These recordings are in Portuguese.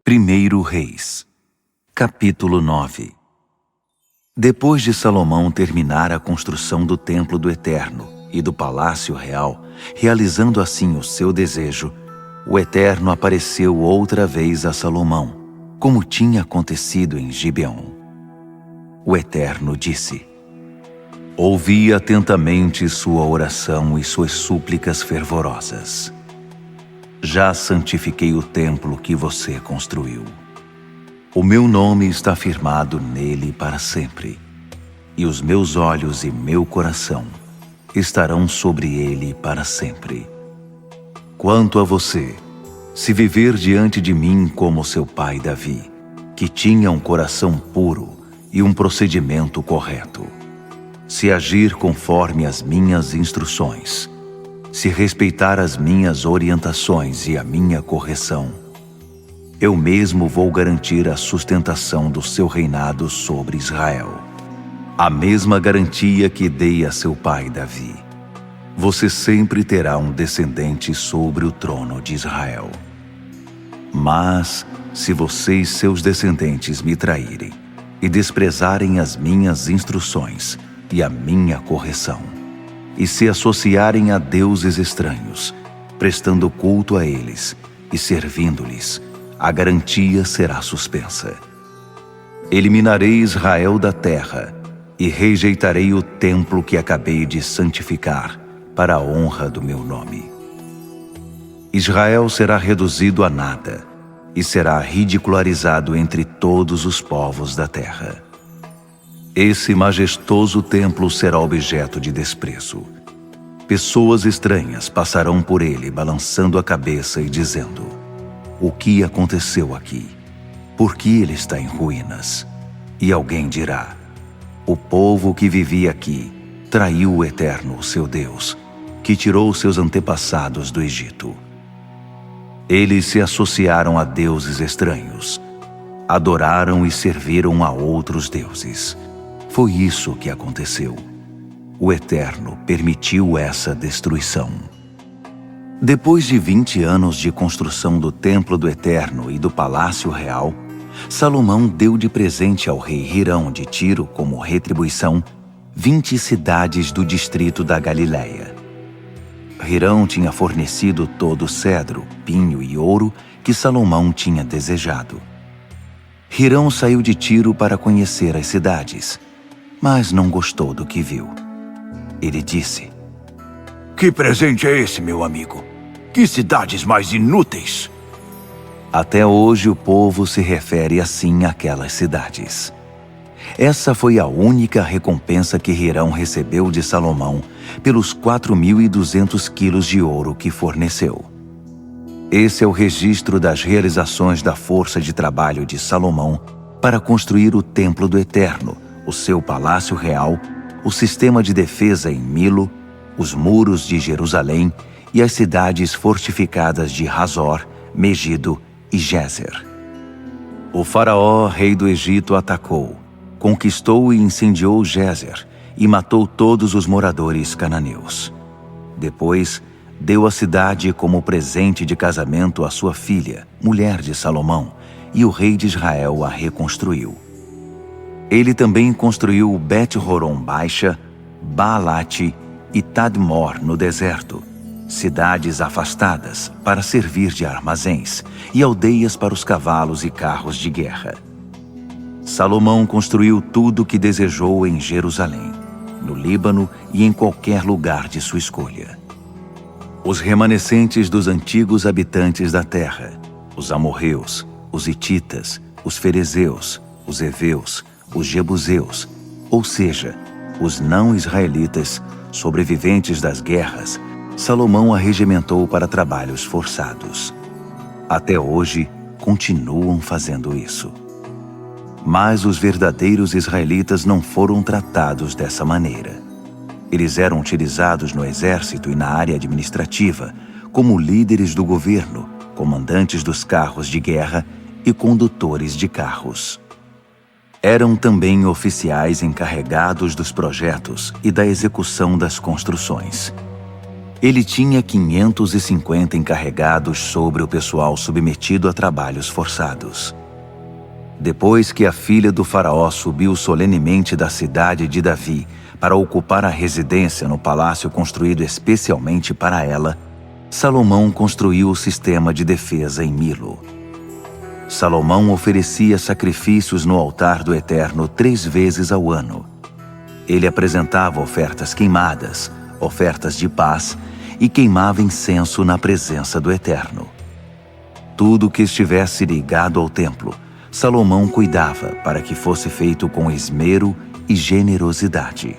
1 Reis, capítulo 9. Depois de Salomão terminar a construção do templo do Eterno e do palácio real, realizando assim o seu desejo, o Eterno apareceu outra vez a Salomão, como tinha acontecido em Gibeon. O Eterno disse: Ouvi atentamente sua oração e suas súplicas fervorosas. Já santifiquei o templo que você construiu. O meu nome está firmado nele para sempre, e os meus olhos e meu coração estarão sobre ele para sempre. Quanto a você, se viver diante de mim como seu pai Davi, que tinha um coração puro e um procedimento correto, se agir conforme as minhas instruções, se respeitar as minhas orientações e a minha correção, eu mesmo vou garantir a sustentação do seu reinado sobre Israel. A mesma garantia que dei a seu pai Davi. Você sempre terá um descendente sobre o trono de Israel. Mas, se vocês, seus descendentes, me traírem e desprezarem as minhas instruções e a minha correção, e se associarem a deuses estranhos, prestando culto a eles e servindo-lhes, a garantia será suspensa. Eliminarei Israel da terra e rejeitarei o templo que acabei de santificar para a honra do meu nome. Israel será reduzido a nada e será ridicularizado entre todos os povos da terra. Esse majestoso templo será objeto de desprezo. Pessoas estranhas passarão por ele balançando a cabeça e dizendo: o que aconteceu aqui? Por que ele está em ruínas? E alguém dirá: o povo que vivia aqui traiu o Eterno, seu Deus, que tirou seus antepassados do Egito. Eles se associaram a deuses estranhos, adoraram e serviram a outros deuses. Foi isso que aconteceu. O Eterno permitiu essa destruição. Depois de 20 anos de construção do templo do Eterno e do palácio real, Salomão deu de presente ao rei Hirão de Tiro, como retribuição, 20 cidades do distrito da Galileia. Hirão tinha fornecido todo o cedro, pinho e ouro que Salomão tinha desejado. Hirão saiu de Tiro para conhecer as cidades, mas não gostou do que viu. Ele disse: Que presente é esse, meu amigo? Que cidades mais inúteis! Até hoje o povo se refere assim àquelas cidades. Essa foi a única recompensa que Hirão recebeu de Salomão pelos 4.200 quilos de ouro que forneceu. Esse é o registro das realizações da força de trabalho de Salomão para construir o templo do Eterno, o seu palácio real, o sistema de defesa em Milo, os muros de Jerusalém e as cidades fortificadas de Hazor, Megido e Gézer. O faraó, rei do Egito, atacou, conquistou e incendiou Gézer e matou todos os moradores cananeus. Depois, deu a cidade como presente de casamento à sua filha, mulher de Salomão, e o rei de Israel a reconstruiu. Ele também construiu Bet-Horon Baixa, Baalate e Tadmor no deserto, cidades afastadas para servir de armazéns e aldeias para os cavalos e carros de guerra. Salomão construiu tudo o que desejou em Jerusalém, no Líbano e em qualquer lugar de sua escolha. Os remanescentes dos antigos habitantes da terra, os amorreus, os hititas, os ferezeus, os heveus, os jebuseus, ou seja, os não-israelitas, sobreviventes das guerras, Salomão arregimentou para trabalhos forçados. Até hoje, continuam fazendo isso. Mas os verdadeiros israelitas não foram tratados dessa maneira. Eles eram utilizados no exército e na área administrativa como líderes do governo, comandantes dos carros de guerra e condutores de carros. Eram também oficiais encarregados dos projetos e da execução das construções. Ele tinha 550 encarregados sobre o pessoal submetido a trabalhos forçados. Depois que a filha do faraó subiu solenemente da cidade de Davi para ocupar a residência no palácio construído especialmente para ela, Salomão construiu o sistema de defesa em Milo. Salomão oferecia sacrifícios no altar do Eterno 3 vezes ao ano. Ele apresentava ofertas queimadas, ofertas de paz e queimava incenso na presença do Eterno. Tudo que estivesse ligado ao templo, Salomão cuidava para que fosse feito com esmero e generosidade.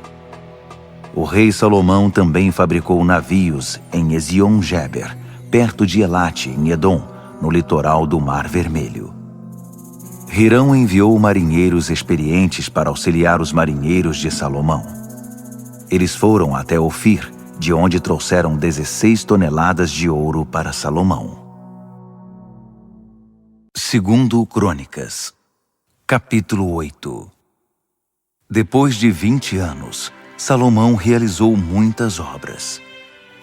O rei Salomão também fabricou navios em Ezion-Geber, perto de Elate, em Edom, no litoral do Mar Vermelho. Hirão enviou marinheiros experientes para auxiliar os marinheiros de Salomão. Eles foram até Ofir, de onde trouxeram 16 toneladas de ouro para Salomão. Segundo Crônicas, capítulo 8. Depois de 20 anos, Salomão realizou muitas obras.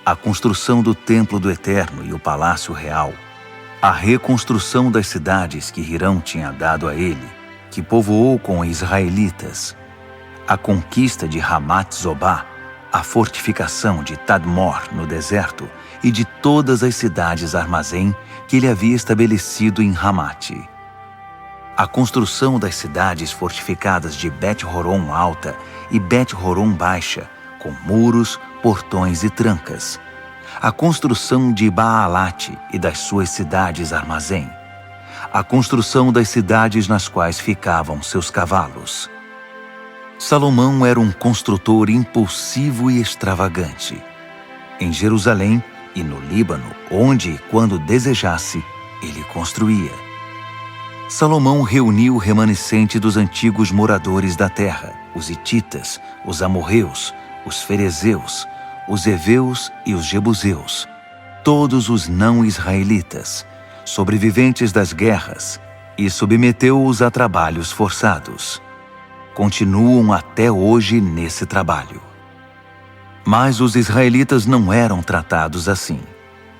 A construção do Templo do Eterno e o Palácio Real, a reconstrução das cidades que Hirão tinha dado a ele, que povoou com israelitas, a conquista de Ramat-Zobá, a fortificação de Tadmor no deserto e de todas as cidades armazém que ele havia estabelecido em Ramate. A construção das cidades fortificadas de Bet-Horon Alta e Bet-Horon Baixa, com muros, portões e trancas. A construção de Baalate e das suas cidades armazém. A construção das cidades nas quais ficavam seus cavalos. Salomão era um construtor impulsivo e extravagante. Em Jerusalém e no Líbano, onde e quando desejasse, ele construía. Salomão reuniu o remanescente dos antigos moradores da terra, os hititas, os amorreus, os ferezeus, os heveus e os jebuseus, todos os não-israelitas, sobreviventes das guerras, e submeteu-os a trabalhos forçados. Continuam até hoje nesse trabalho. Mas os israelitas não eram tratados assim.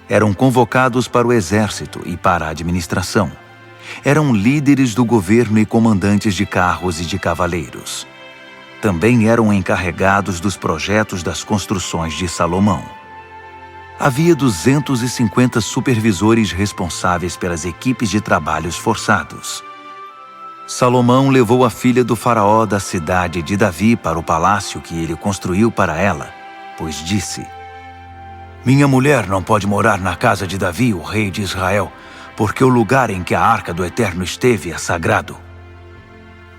Eram convocados para o exército e para a administração. Eram líderes do governo e comandantes de carros e de cavaleiros. Também eram encarregados dos projetos das construções de Salomão. Havia 250 supervisores responsáveis pelas equipes de trabalhos forçados. Salomão levou a filha do faraó da cidade de Davi para o palácio que ele construiu para ela, pois disse: "Minha mulher não pode morar na casa de Davi, o rei de Israel, porque o lugar em que a arca do Eterno esteve é sagrado."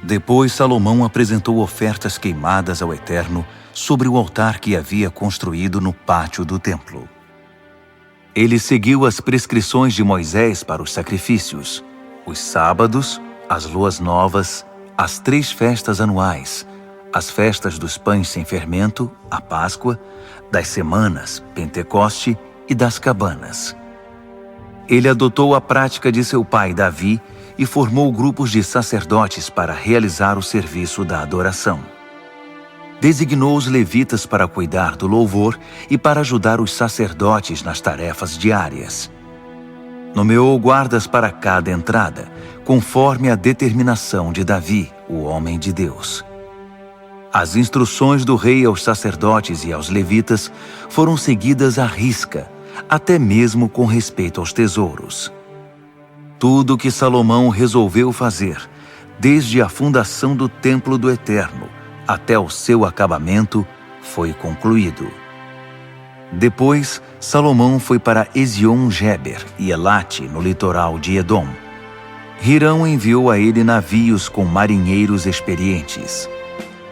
Depois Salomão apresentou ofertas queimadas ao Eterno sobre o altar que havia construído no pátio do templo. Ele seguiu as prescrições de Moisés para os sacrifícios, os sábados, as luas novas, as 3 festas anuais, as festas dos pães sem fermento, a Páscoa, das semanas, Pentecoste e das cabanas. Ele adotou a prática de seu pai Davi e formou grupos de sacerdotes para realizar o serviço da adoração. Designou os levitas para cuidar do louvor e para ajudar os sacerdotes nas tarefas diárias. Nomeou guardas para cada entrada, conforme a determinação de Davi, o homem de Deus. As instruções do rei aos sacerdotes e aos levitas foram seguidas à risca, até mesmo com respeito aos tesouros. Tudo o que Salomão resolveu fazer, desde a fundação do Templo do Eterno até o seu acabamento, foi concluído. Depois, Salomão foi para Ezion-Geber e Elate, no litoral de Edom. Hirão enviou a ele navios com marinheiros experientes.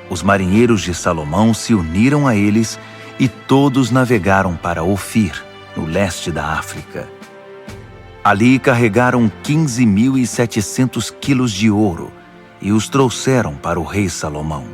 Os marinheiros de Salomão se uniram a eles e todos navegaram para Ofir, no leste da África. Ali carregaram 15.700 quilos de ouro e os trouxeram para o rei Salomão.